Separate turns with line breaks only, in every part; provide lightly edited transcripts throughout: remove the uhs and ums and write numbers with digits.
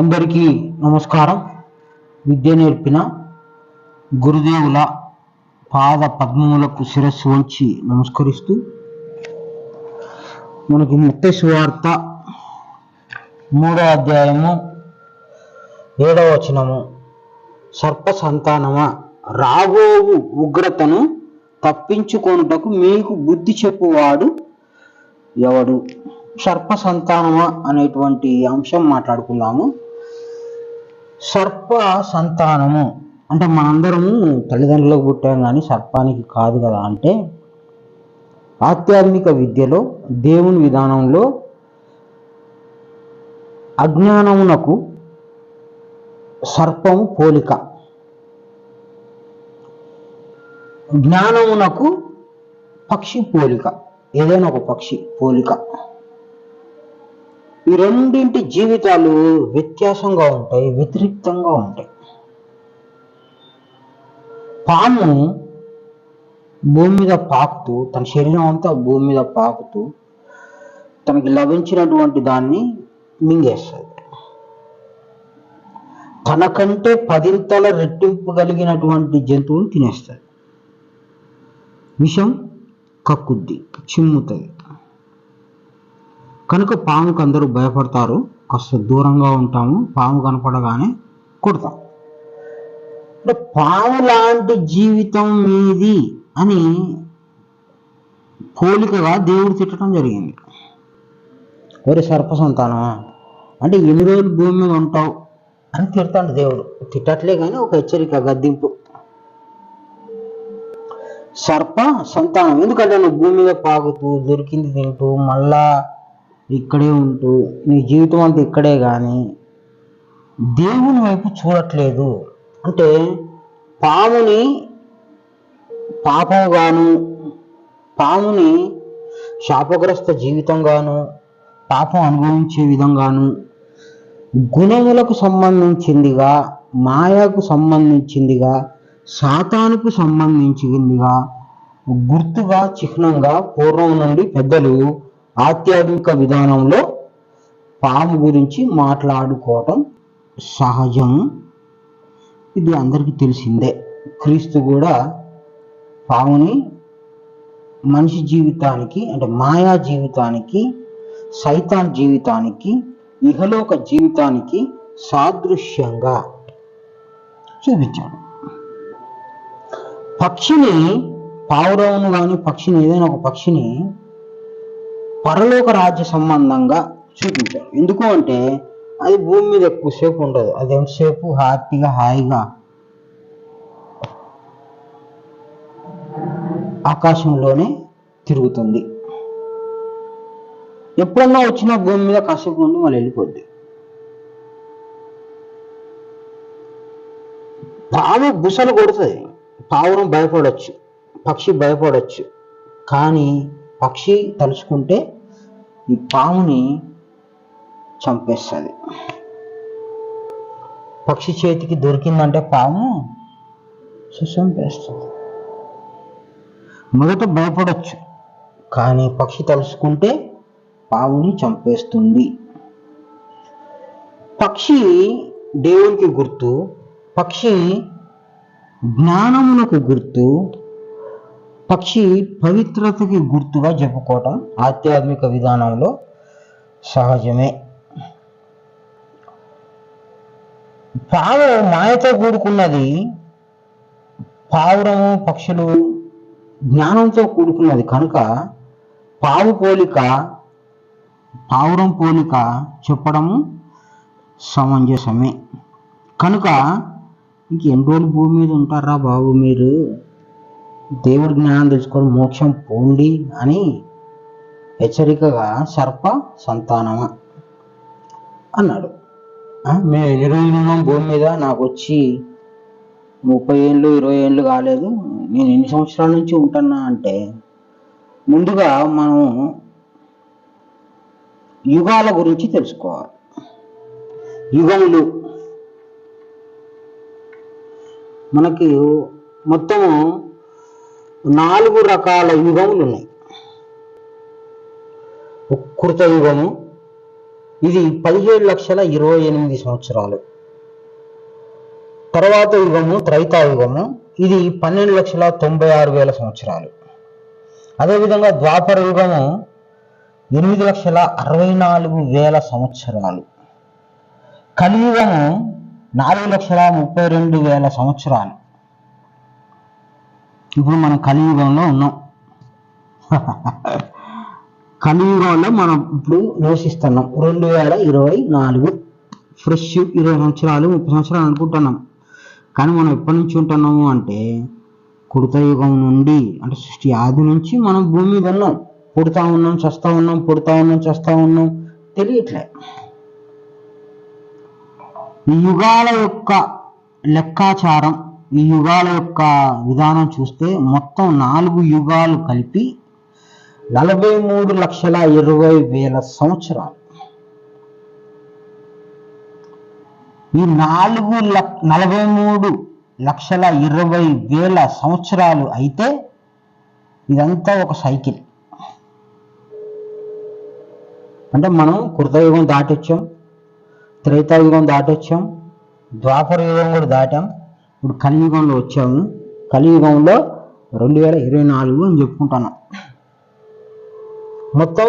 అందరికీ నమస్కారం. విద్య నేర్పిన గురుదేవుల పాద పద్మములకు శిరస్సు వంచి నమస్కరిస్తూ మనకి మత్తయి సువార్త 3వ అధ్యాయము 7వ వచనము, సర్ప సంతానమా, రాబోవు ఉగ్రతను తప్పించుకొనుటకు మీకు బుద్ధి చెప్పువాడు ఎవడు? సర్ప సంతానమా అనేటువంటి అంశం మాట్లాడుకున్నాము. సర్ప సంతానము అంటే మనందరము తల్లిదండ్రులకు పుట్టాం కానీ సర్పానికి కాదు కదా. అంటే ఆధ్యాత్మిక విద్యలో దేవుని విధానంలో అజ్ఞానమునకు సర్పము పోలిక, జ్ఞానమునకు పక్షి పోలిక. ఏదైనా ఒక పక్షి పోలిక. ఈ రెండింటి జీవితాలు వ్యత్యాసంగా ఉంటాయి, వ్యతిరేక్తంగా ఉంటాయి. పాము భూమి మీద పాకుతూ, తన శరీరం అంతా భూమి మీద పాకుతూ తనకి లభించినటువంటి దాన్ని మింగేస్తుంది. తనకంటే 10 రెట్టింపు కలిగినటువంటి జంతువుని తినేస్తుంది. విషం కక్కుద్ది, చిమ్ముతుంది. కనుక పాముకు అందరూ భయపడతారు, కాస్త దూరంగా ఉంటాము, పాము కనపడగానే కొడతాం. అంటే పాము లాంటి జీవితం మీది అని పోలికగా దేవుడు తిట్టడం జరిగింది. ఒరే సర్ప సంతానమా, అంటే ఎన్ని రోజులు భూమి మీద ఉంటావు అని తిడతాడు దేవుడు. తిట్టట్లే కానీ ఒక హెచ్చరిక, గద్దింపు. సర్ప సంతానం, ఎందుకంటే నువ్వు భూమి మీద పాకుతూ దొరికింది తింటూ మళ్ళా ఇక్కడే ఉంటూ నీ జీవితం అంతా ఇక్కడే కానీ దేవుని వైపు చూడట్లేదు. అంటే పాముని పాపంగాను, పాముని శాపగ్రస్త జీవితంగాను, పాపం అనుభవించే విధంగాను, గుణములకు సంబంధించిందిగా, మాయకు సంబంధించిందిగా, సాతానుకు సంబంధించిందిగా, గుర్తుగా, చిహ్నంగా పూర్వం నుండి పెద్దలు ఆధ్యాత్మిక విధానంలో పాము గురించి మాట్లాడుకోవటం సహజం. ఇది అందరికీ తెలిసిందే. క్రీస్తు కూడా పాముని మనిషి జీవితానికి, అంటే మాయా జీవితానికి, సైతాన్ జీవితానికి, ఇహలోక జీవితానికి సాదృశ్యంగా చూపించాడు. పక్షిని, పావురమును కానీ పక్షిని, ఏదైనా ఒక పక్షిని పరలోక రాజ్య సంబంధంగా చూపించారు. ఎందుకు అంటే అది భూమి మీద ఎక్కువసేపు ఉండదు. అది ఎంతసేపు హ్యాపీగా, హాయిగా ఆకాశంలోనే తిరుగుతుంది. ఎప్పుడన్నా వచ్చినా భూమి మీద కాసేపు ఉండి మళ్ళీ వెళ్ళిపోద్ది. పాము బుసలు కొడుతుంది, పావురం భయపడవచ్చు, పక్షి భయపడవచ్చు. కానీ పక్షి తలుచుకుంటే ఈ పాముని చంపేస్తుంది. పక్షి చేతికి దొరికిందంటే పాము చంపేస్తుంది. మొదట భయపడవచ్చు, కానీ పక్షి తలుచుకుంటే పాముని చంపేస్తుంది. పక్షి దేవునికి గుర్తు, పక్షి జ్ఞానమునకు గుర్తు, పక్షి పవిత్రతకి గుర్తుగా చెప్పుకోవటం ఆధ్యాత్మిక విధానంలో సహజమే. పాము మాయతో కూడుకున్నది, పావురము పక్షులు జ్ఞానంతో కూడుకున్నది. కనుక పాము పోలిక, పావురం పోలిక చెప్పడము సమంజసమే. కనుక ఇంకెన్ని రోజులు భూమి మీద ఉంటారా బాబు, మీరు దేవుడి జ్ఞానం తెలుసుకొని మోక్షం పోండి అని హెచ్చరికగా సర్ప సంతానమా అన్నాడు. మేము ఎన్ని రోజులు ఉన్నాం భూమి మీద, నాకు వచ్చి 30 ఏళ్ళు 20 ఏళ్ళు కాలేదు, నేను ఎన్ని సంవత్సరాల నుంచి ఉంటున్నా అంటే, ముందుగా మనం యుగాల గురించి తెలుసుకోవాలి. యుగములు మనకి మొత్తము 4 రకాల యుగములు ఉన్నాయి. కృత యుగము, ఇది 17,28,000 సంవత్సరాలు. తర్వాత యుగము త్రైతాయుగము, ఇది 12,96,000 సంవత్సరాలు. అదేవిధంగా ద్వాపర యుగము 8,64,000 సంవత్సరాలు. కలియుగము 4,32,000 సంవత్సరాలు. ఇప్పుడు మనం కలియుగంలో ఉన్నాం. కలియుగంలో మనం ఇప్పుడు నివసిస్తున్నాం. 2024 ఫ్రెష్ 20 సంవత్సరాలు 30 సంవత్సరాలు అనుకుంటున్నాం. కానీ మనం ఎప్పటి నుంచి ఉంటున్నాము అంటే కృతయుగం నుండి, అంటే సృష్టి ఆది నుంచి మనం భూమి మీద ఉన్నాం. పుడతా ఉన్నాం, చస్తా ఉన్నాం, పుడతా ఉన్నాం, చస్తా ఉన్నాం, తెలియట్లే. ఈ యుగాల యొక్క లెక్కాచారం, ఈ యుగాల యొక్క విధానం చూస్తే మొత్తం 4 యుగాలు కలిపి 43,20,000 సంవత్సరాలు. ఈ 43,20,000 సంవత్సరాలు అయితే ఇదంతా ఒక సైకిల్. అంటే మనం కృతయుగం దాటొచ్చాం, త్రేతాయుగం దాటొచ్చాం, ద్వాపర యుగం కూడా దాటాం, ఇప్పుడు కలియుగంలో వచ్చాము. కలియుగంలో 2024 అని చెప్పుకుంటున్నాం. మొత్తం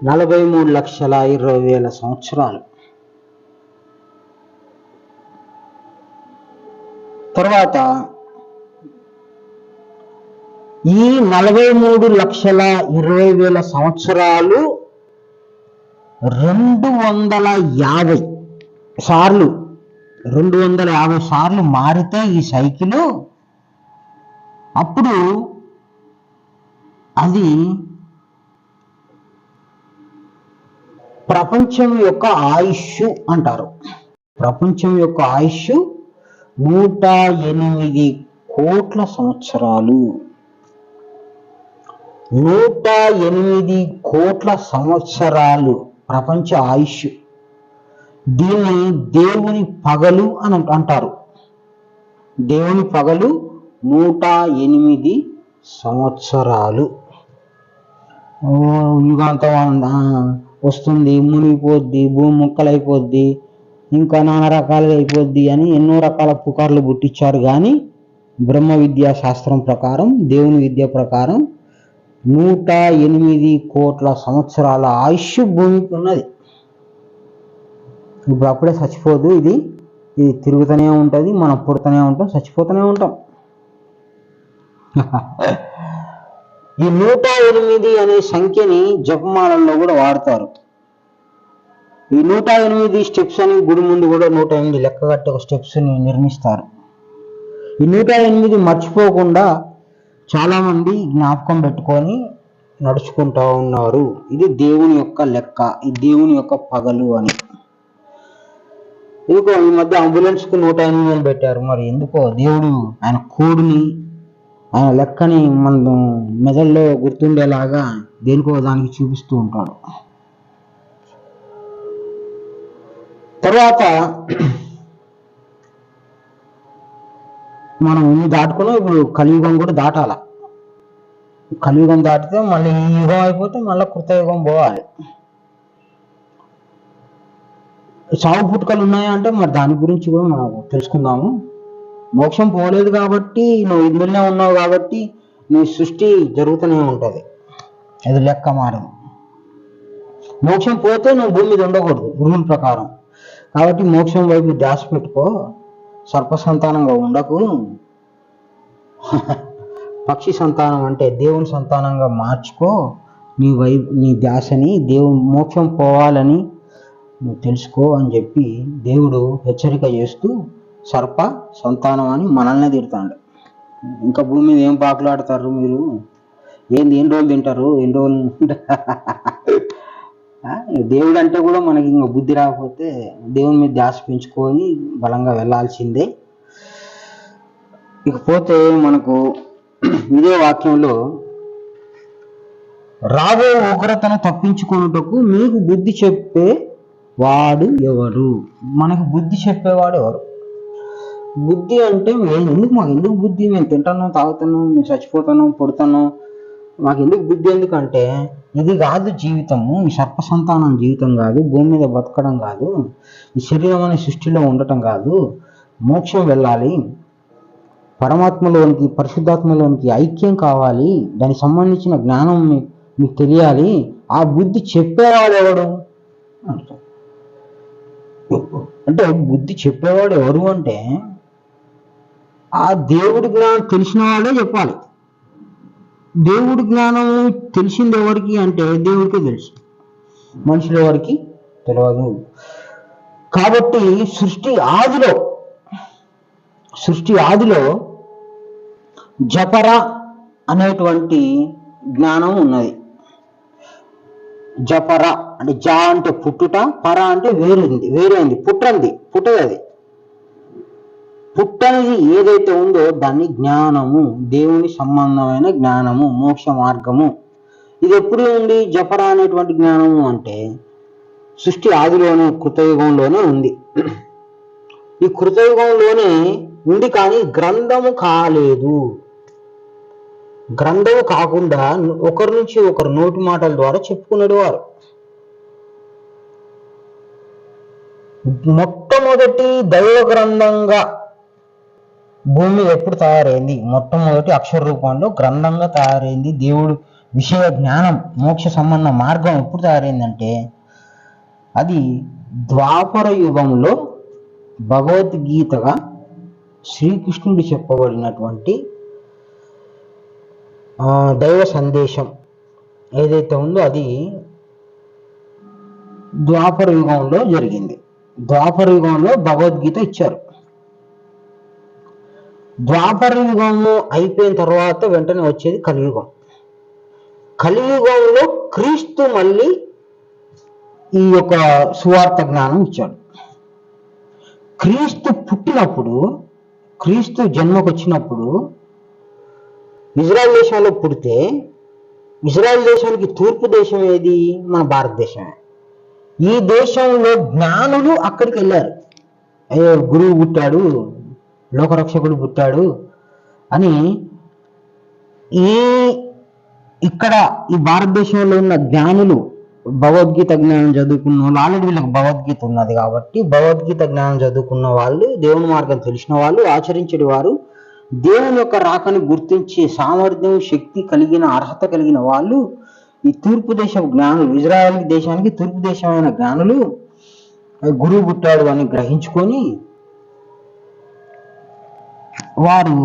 43,20,000 సంవత్సరాలు. తర్వాత ఈ 43,20,000 సంవత్సరాలు 250 సార్లు, 250 సార్లు మారితే ఈ సైకిల్, అప్పుడు అది ప్రపంచం యొక్క ఆయుష్ అంటారు. ప్రపంచం యొక్క ఆయుష్ 108 కోట్ల సంవత్సరాలు. 108 కోట్ల సంవత్సరాలు ప్రపంచ ఆయుష్. దీన్ని దేవుని పగలు అని అంటారు. దేవుని పగలు 108 సంవత్సరాలు. యుగాంతం వస్తుంది, మునిగిపోద్ది, భూమి ముక్కలైపోద్ది, ఇంకా నానా రకాలుగా అయిపోద్ది అని ఎన్నో రకాల పుకార్లు పుట్టించారు. కానీ బ్రహ్మ విద్యా శాస్త్రం ప్రకారం, దేవుని విద్య ప్రకారం 108 కోట్ల సంవత్సరాల ఆయుష్ భూమికి ఉన్నది. ఇప్పుడు అప్పుడే చచ్చిపోదు, ఇది తిరుగుతూనే ఉంటుంది. మనం పుడుతూనే ఉంటాం, చచ్చిపోతూనే ఉంటాం. ఈ 108 అనే సంఖ్యని జపమాలలో కూడా వాడతారు. ఈ 108 స్టెప్స్ అని గుడి ముందు కూడా 108 లెక్క కట్టి ఒక స్టెప్స్ ని నిర్మిస్తారు. ఈ 108 మర్చిపోకుండా చాలా మంది జ్ఞాపకం పెట్టుకొని నడుచుకుంటా ఉన్నారు. ఇది దేవుని యొక్క లెక్క, ఇది దేవుని యొక్క పగలు అని. ఎందుకో ఈ మధ్య అంబులెన్స్ కు 108 అని పెట్టారు. మరి ఎందుకో దేవుడు ఆయన కోడ్ని, ఆయన లెక్కని మన మెదడులో గుర్తుండేలాగా దేనికో దానికి చూపిస్తూ ఉంటాడు. తర్వాత మనం ఇన్ని దాటుకున్నాం, ఇప్పుడు కలియుగం కూడా దాటాల. కలియుగం దాటితే మళ్ళీ ఈ యుగం అయిపోతే మళ్ళీ కృతయుగం పోవాలి. చావు పుట్టుకలు ఉన్నాయా అంటే మరి దాని గురించి కూడా మనం తెలుసుకుందాము. మోక్షం పోలేదు కాబట్టి, నువ్వు ఇందులోనే ఉన్నావు కాబట్టి నీ సృష్టి జరుగుతూనే ఉంటుంది. అది లెక్క మారింది. మోక్షం పోతే నువ్వు భూమి మీద ఉండకూడదు రూల్ ప్రకారం. కాబట్టి మోక్షం వైపు ధ్యాస పెట్టుకో, సర్ప సంతానంగా ఉండకు, పక్షి సంతానం అంటే దేవుని సంతానంగా మార్చుకో. నీ ధ్యాసని దేవుని మోక్షం పోవాలని నువ్వు తెలుసుకో అని చెప్పి దేవుడు హెచ్చరిక చేస్తూ సర్ప సంతానం అని మనల్ని తిడతాడు. ఇంకా భూమి మీద ఏం పాకులాడతారు మీరు, ఎన్ని రోజులు తింటారు, ఎన్ని రోజులు. దేవుడు అంటే కూడా మనకి ఇంకా బుద్ధి రాకపోతే దేవుని మీద ధ్యాస పెంచుకొని బలంగా వెళ్ళాల్సిందే. ఇకపోతే మనకు ఇదే వాక్యంలో రాబో ఉగ్రతను తప్పించుకున్నటకు మీకు బుద్ధి చెప్పే వాడు ఎవరు? మనకు బుద్ధి చెప్పేవాడు ఎవరు? బుద్ధి అంటే ఎందుకు మాకు ఎందుకు బుద్ధి? మేము తింటున్నాం, తాగుతున్నాం, మేము చచ్చిపోతున్నాం, పుడుతున్నాం, మాకు ఎందుకు బుద్ధి ఎందుకంటే ఇది కాదు జీవితము, ఈ సర్ప సంతానం జీవితం కాదు, భూమి మీద బతకడం కాదు, ఈ శరీరం అనే సృష్టిలో ఉండటం కాదు, మోక్షం వెళ్ళాలి, పరమాత్మలోనికి పరిశుద్ధాత్మలోనికి ఐక్యం కావాలి, దానికి సంబంధించిన జ్ఞానం మీకు తెలియాలి, ఆ బుద్ధి చెప్పేవాడు ఎవడు అంటే బుద్ధి చెప్పేవాడు ఎవరు అంటే ఆ దేవుడి జ్ఞానం తెలిసిన వాడే చెప్పాలి. దేవుడి జ్ఞానం తెలిసింది ఎవరికి అంటే దేవుడికే తెలుసు, మనుషుల ఎవరికి తెలియదు. కాబట్టి సృష్టి ఆదిలో జపర అనేటువంటి జ్ఞానం ఉన్నది. జపర అంటే జా అంటే పుట్టుట, పర అంటే వేరేంది, పుట్టది. అది పుట్టనిది ఏదైతే ఉందో దాన్ని జ్ఞానము, దేవుని సంబంధమైన జ్ఞానము, మోక్ష మార్గము. ఇది ఎప్పుడు ఉంది జపర అనేటువంటి జ్ఞానము అంటే సృష్టి ఆదిలోనే, కృతయుగంలోనే ఉంది. ఈ కృతయుగంలోనే ఉంది, కానీ గ్రంథము కాలేదు. గ్రంథము కాకుండా ఒకరి నుంచి ఒకరు నోటి మాటల ద్వారా చెప్పుకునేది వారు. మొట్టమొదటి దైవ గ్రంథంగా భూమి ఎప్పుడు తయారైంది, మొట్టమొదటి అక్షర రూపంలో గ్రంథంగా తయారైంది. దేవుడు విషయ జ్ఞానం, మోక్ష సంబంధ మార్గం ఎప్పుడు తయారైందంటే అది ద్వాపర యుగంలో భగవద్గీతగా శ్రీకృష్ణుడు చెప్పబడినటువంటి దైవ సందేశం ఏదైతే ఉందో అది ద్వాపర యుగంలో జరిగింది. ద్వాపర యుగంలో భగవద్గీత ఇచ్చారు. ద్వాపర యుగము అయిపోయిన తర్వాత వెంటనే వచ్చేది కలియుగం. కలియుగంలో క్రీస్తు మళ్ళీ ఈ యొక్క సువార్త జ్ఞానం ఇచ్చాడు. క్రీస్తు పుట్టినప్పుడు, క్రీస్తు జన్మకు వచ్చినప్పుడు ఇజ్రాయెల్ దేశంలో పుడితే, ఇజ్రాయెల్ దేశానికి తూర్పు దేశం ఏది? మన భారతదేశమే. ఈ దేశంలో జ్ఞానులు అక్కడికి వెళ్ళారు. అయ్యో గురువు పుట్టాడు, లోకరక్షకుడు పుట్టాడు అని ఇక్కడ ఈ భారతదేశంలో ఉన్న జ్ఞానులు, భగవద్గీత జ్ఞానం చదువుకున్న వాళ్ళు, ఆల్రెడీ వీళ్ళకి భగవద్గీత ఉన్నది కాబట్టి భగవద్గీత జ్ఞానం చదువుకున్న వాళ్ళు, దేవుని మార్గం తెలిసిన వాళ్ళు, ఆచరించేది వారు, దేవుని యొక్క రాకని గుర్తించే సామర్థ్యం, శక్తి కలిగిన, అర్హత కలిగిన వాళ్ళు ఈ తూర్పు దేశపు జ్ఞానులు, ఇజ్రాయెల్ దేశానికి తూర్పు దేశమైన జ్ఞానులు గురువు పుట్టాడు అని గ్రహించుకొని వారు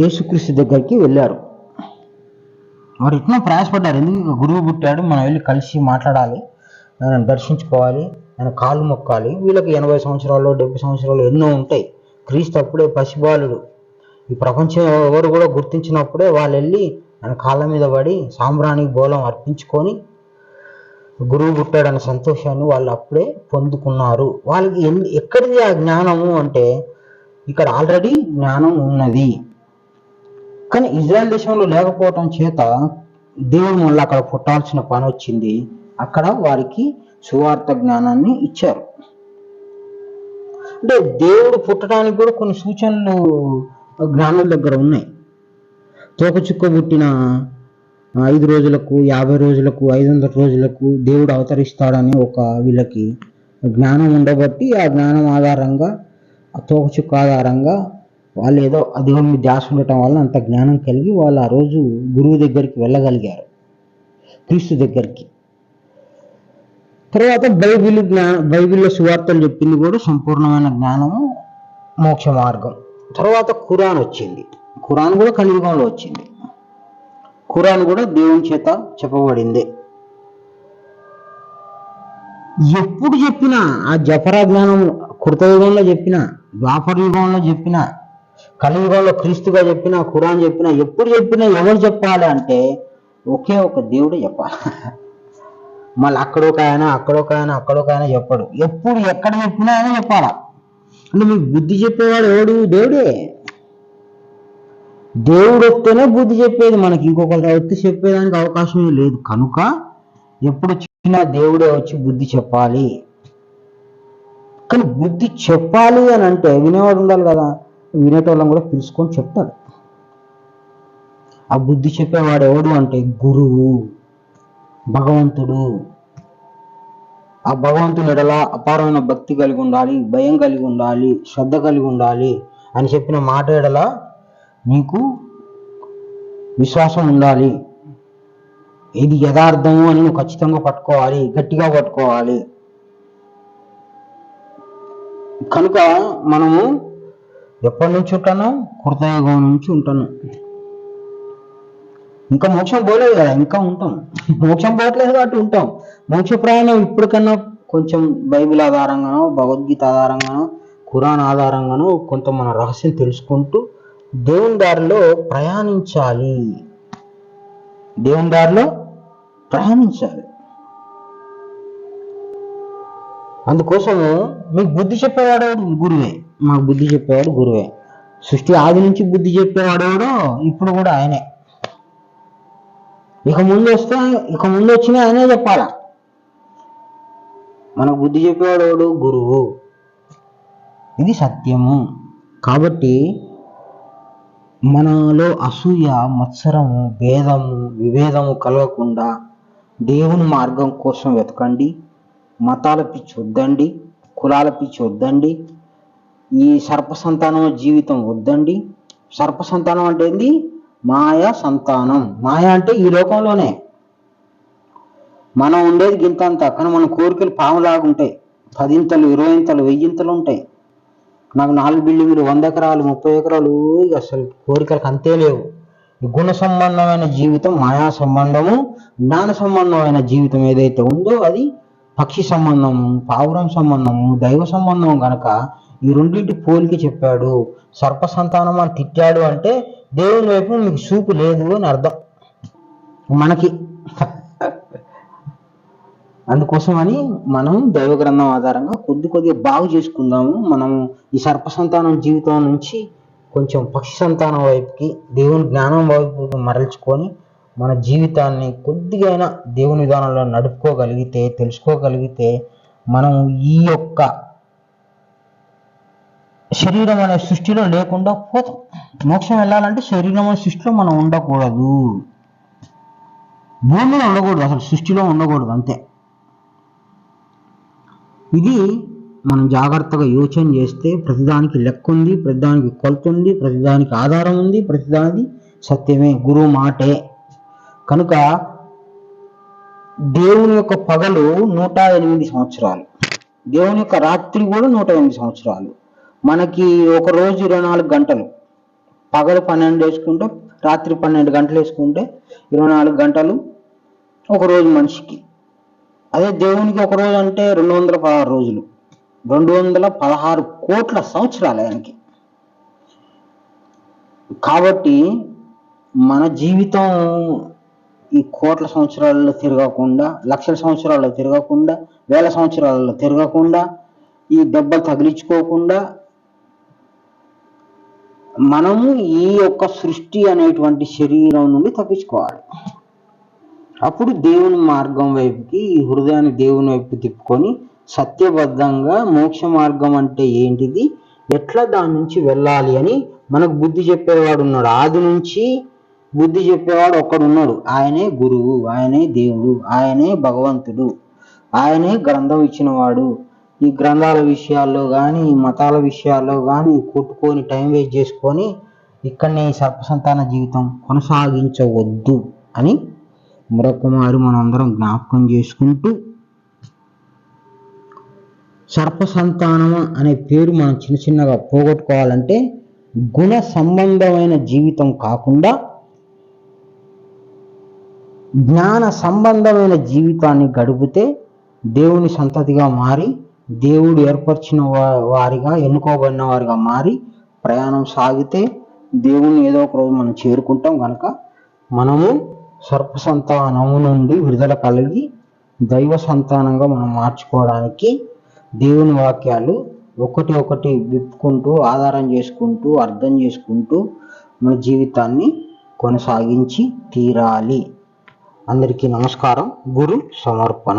యేసుక్రీస్తు దగ్గరికి వెళ్ళారు. వారు ఎట్లా ప్రయాసపడ్డారు, ఎందుకు గురువు పుట్టాడు, మనం వెళ్ళి కలిసి మాట్లాడాలి, ఆయన దర్శించుకోవాలి, ఆయన కాళ్ళు మొక్కాలి. వీళ్ళకి 80 సంవత్సరాలు 70 సంవత్సరాలు ఎన్నో ఉంటాయి. క్రీస్తు అప్పుడే పసిబాలుడు. ఈ ప్రపంచం ఎవరు కూడా గుర్తించినప్పుడే వాళ్ళు వెళ్ళి ఆయన కాళ్ళ మీద పడి సాంబ్రాణి బోలం అర్పించుకొని గురువు పుట్టాడన్న సంతోషాన్ని వాళ్ళు అప్పుడే పొందుకున్నారు. వాళ్ళకి ఎక్కడిది ఆ జ్ఞానము అంటే ఇక్కడ ఆల్రెడీ జ్ఞానం ఉన్నది, కానీ ఇజ్రాయెల్ దేశంలో లేకపోవటం చేత దేవుడు మళ్ళీ అక్కడ పుట్టాల్సిన పని వచ్చింది. అక్కడ వారికి సువార్త జ్ఞానాన్ని ఇచ్చారు. అంటే దేవుడు పుట్టడానికి కూడా కొన్ని సూచనలు జ్ఞానుల దగ్గర ఉన్నాయి. తోకచుక్క పుట్టిన 5 రోజులకు, 50 రోజులకు, 500 రోజులకు దేవుడు అవతరిస్తాడని ఒక వీళ్ళకి జ్ఞానం ఉండబట్టి ఆ జ్ఞానం ఆధారంగా, ఆ తోకచుక్క ఆధారంగా వాళ్ళు ఏదో ఆ దేవుని మీద ధ్యాస ఉండటం వల్ల అంత జ్ఞానం కలిగి వాళ్ళు ఆ రోజు గురువు దగ్గరికి వెళ్ళగలిగారు, క్రీస్తు దగ్గరికి. తర్వాత బైబిల్లో సువార్తలు చెప్పింది కూడా సంపూర్ణమైన జ్ఞానము, మోక్ష మార్గం. తర్వాత ఖురాన్ వచ్చింది. ఖురాన్ కూడా కలియుగంలో వచ్చింది. ఖురాన్ కూడా దేవుని చేత చెప్పబడింది. ఎప్పుడు చెప్పినా ఆ జపరా జ్ఞానం కృతయుగంలో చెప్పినా, ద్వాపర యుగంలో చెప్పినా, కలియుగంలో క్రీస్తుగా చెప్పినా, ఖురాన్ చెప్పినా, ఎప్పుడు చెప్పినా ఎవరు చెప్పాలి అంటే ఒకే ఒక దేవుడు చెప్పాలి. మళ్ళీ అక్కడొక ఆయన చెప్పాడు. ఎప్పుడు ఎక్కడ చెప్పినా ఆయన చెప్పాలా. అంటే మీకు బుద్ధి చెప్పేవాడు ఎవడు? దేవుడే. దేవుడు వస్తేనే బుద్ధి చెప్పేది, మనకి ఇంకొకరు వస్తే చెప్పేదానికి అవకాశమే లేదు. కనుక ఎప్పుడు చెప్పినా దేవుడే వచ్చి బుద్ధి చెప్పాలి. కానీ బుద్ధి చెప్పాలి అని అంటే వినేవాడు ఉండాలి కదా, వినేటోళ్ళని కూడా పిలుచుకొని చెప్తాడు. ఆ బుద్ధి చెప్పేవాడు ఎవడు అంటే గురువు, భగవంతుడు. ఆ భగవంతుని ఎడల అపారమైన భక్తి కలిగి ఉండాలి, భయం కలిగి ఉండాలి, శ్రద్ధ కలిగి ఉండాలి అని చెప్పిన మాట ఎడల నీకు విశ్వాసం ఉండాలి. ఇది యథార్థము అని నువ్వు ఖచ్చితంగా పట్టుకోవాలి, గట్టిగా పట్టుకోవాలి. కనుక మనము ఎప్పటి నుంచి ఉంటాను? కృతయుగం నుంచి ఉంటాను. ఇంకా మోక్షం పోలేదు కదా, ఇంకా ఉంటాం. మోక్షం పోవట్లేదు కాబట్టి ఉంటాం. మోక్ష ప్రయాణం ఇప్పటికన్నా కొంచెం బైబిల్ ఆధారంగానో, భగవద్గీత ఆధారంగానో, ఖురాన్ ఆధారంగానో కొంత మన రహస్యం తెలుసుకుంటూ దేవుని దారిలో ప్రయాణించాలి. దేవుని దారిలో ప్రయాణించాలి. అందుకోసము మీకు బుద్ధి చెప్పేవాడు గురువే. మాకు బుద్ధి చెప్పేవాడు గురువే. సృష్టి ఆది నుంచి బుద్ధి చెప్పేవాడేవాడో ఇప్పుడు కూడా ఆయనే. ఇక ముందు వచ్చినా ఆయనే చెప్పాలా. మనకు బుద్ధి చెప్పేవాడు గురువు. ఇది సత్యము. కాబట్టి మనలో అసూయ, మత్సరము, భేదము, విభేదము కలగకుండా దేవుని మార్గం కోసం వెతకండి. మతాల పిచ్చి వద్దండి, కులాల పిచ్చి వద్దండి, ఈ సర్ప సంతానం జీవితం వద్దండి. సర్ప సంతానం అంటే ఏంది? మాయా సంతానం. మాయ అంటే ఈ లోకంలోనే మనం ఉండేది గింతంతా, కానీ మన కోరికలు పాములాగుంటాయి. 10 ఇంతలు, 20 ఇంతలు, 1000 ఇంతలు ఉంటాయి. నాకు 4 బిల్డింగులు, 100 ఎకరాలు, 30 ఎకరాలు, అసలు కోరికలకు అంతే లేవు. గుణ సంబంధమైన జీవితం మాయా సంబంధము, జ్ఞాన సంబంధమైన జీవితం ఏదైతే ఉందో అది పక్షి సంబంధము, పావురం సంబంధము, దైవ సంబంధం. గనక ఈ రెండింటి పోలికి చెప్పాడు. సర్ప సంతానం అని తిట్టాడు అంటే దేవుని వైపు మీకు చూపు లేదు అని అర్థం మనకి. అందుకోసమని మనం దైవ గ్రంథం ఆధారంగా కొద్దిగా బాగు చేసుకుందాము. మనం ఈ సర్ప సంతానం జీవితం నుంచి కొంచెం పక్షి సంతానం వైపుకి, దేవుని జ్ఞానం వైపుకి మరల్చుకొని మన జీవితాన్ని కొద్దిగా దేవుని విధానంలో నడుపుకోగలిగితే, తెలుసుకోగలిగితే మనం ఈ యొక్క శరీరం అనే సృష్టిలో లేకుండా పోతాం. మోక్షం వెళ్ళాలంటే శరీరం అనే సృష్టిలో మనం ఉండకూడదు, భూమిలో ఉండకూడదు, అసలు సృష్టిలో ఉండకూడదు, అంతే. ఇది మనం జాగ్రత్తగా యోచన చేస్తే ప్రతిదానికి లెక్క ఉంది, ప్రతిదానికి కొలత ఉంది, ప్రతిదానికి ఆధారం ఉంది, ప్రతిదానికి సత్యమే, గురువు మాటే. కనుక దేవుని యొక్క పగలు 108 సంవత్సరాలు, దేవుని యొక్క రాత్రి కూడా 108 సంవత్సరాలు. మనకి ఒక రోజు 24 గంటలు, పగలు 12 వేసుకుంటే రాత్రి 12 గంటలు వేసుకుంటే 24 గంటలు ఒక రోజు మనిషికి. అదే దేవునికి ఒక రోజు అంటే 216 రోజులు, 216 కోట్ల సంవత్సరాలు ఆయనకి. కాబట్టి మన జీవితం ఈ కోట్ల సంవత్సరాలలో తిరగకుండా, లక్షల సంవత్సరాల్లో తిరగకుండా, వేల సంవత్సరాలలో తిరగకుండా, ఈ దెబ్బలు తగిలించుకోకుండా మనము ఈ యొక్క సృష్టి అనేటువంటి శరీరం నుండి తప్పించుకోవాలి. అప్పుడు దేవుని మార్గం వైపుకి, ఈ హృదయాన్ని దేవుని వైపు తిప్పుకొని సత్యబద్ధంగా మోక్ష మార్గం అంటే ఏంటిది, ఎట్లా దాని నుంచి వెళ్ళాలి అని మనకు బుద్ధి చెప్పేవాడు ఉన్నాడు. ఆది నుంచి బుద్ధి చెప్పేవాడు ఒక్కడున్నాడు. ఆయనే గురువు, ఆయనే దేవుడు, ఆయనే భగవంతుడు, ఆయనే గ్రంథం ఇచ్చినవాడు. ఈ గ్రంథాల విషయాల్లో కానీ, మతాల విషయాల్లో కానీ కొట్టుకొని టైం వేస్ట్ చేసుకొని ఇక్కడనే ఈ సర్పసంతాన జీవితం కొనసాగించవద్దు అని మరొకమారు మనందరం జ్ఞాపకం చేసుకుంటూ, సర్పసంతానం అనే పేరు మనం చిన్నగా పోగొట్టుకోవాలంటే గుణ సంబంధమైన జీవితం కాకుండా జ్ఞాన సంబంధమైన జీవితాన్ని గడిపితే దేవుని సంతతిగా మారి, దేవుడు ఏర్పరిచిన వారిగా, ఎన్నుకోబడిన వారిగా మారి ప్రయాణం సాగితే దేవుని ఏదో ఒక రోజు మనం చేరుకుంటాం. కనుక మనము సర్ప సంతానము నుండి విడుదల కలిగి దైవ సంతానంగా మనం మార్చుకోవడానికి దేవుని వాక్యాలు ఒకటి విప్పుకుంటూ, ఆధారం చేసుకుంటూ, అర్థం చేసుకుంటూ మన జీవితాన్ని కొనసాగించి తీరాలి. అందరికీ నమస్కారం. గురు సమర్పణ.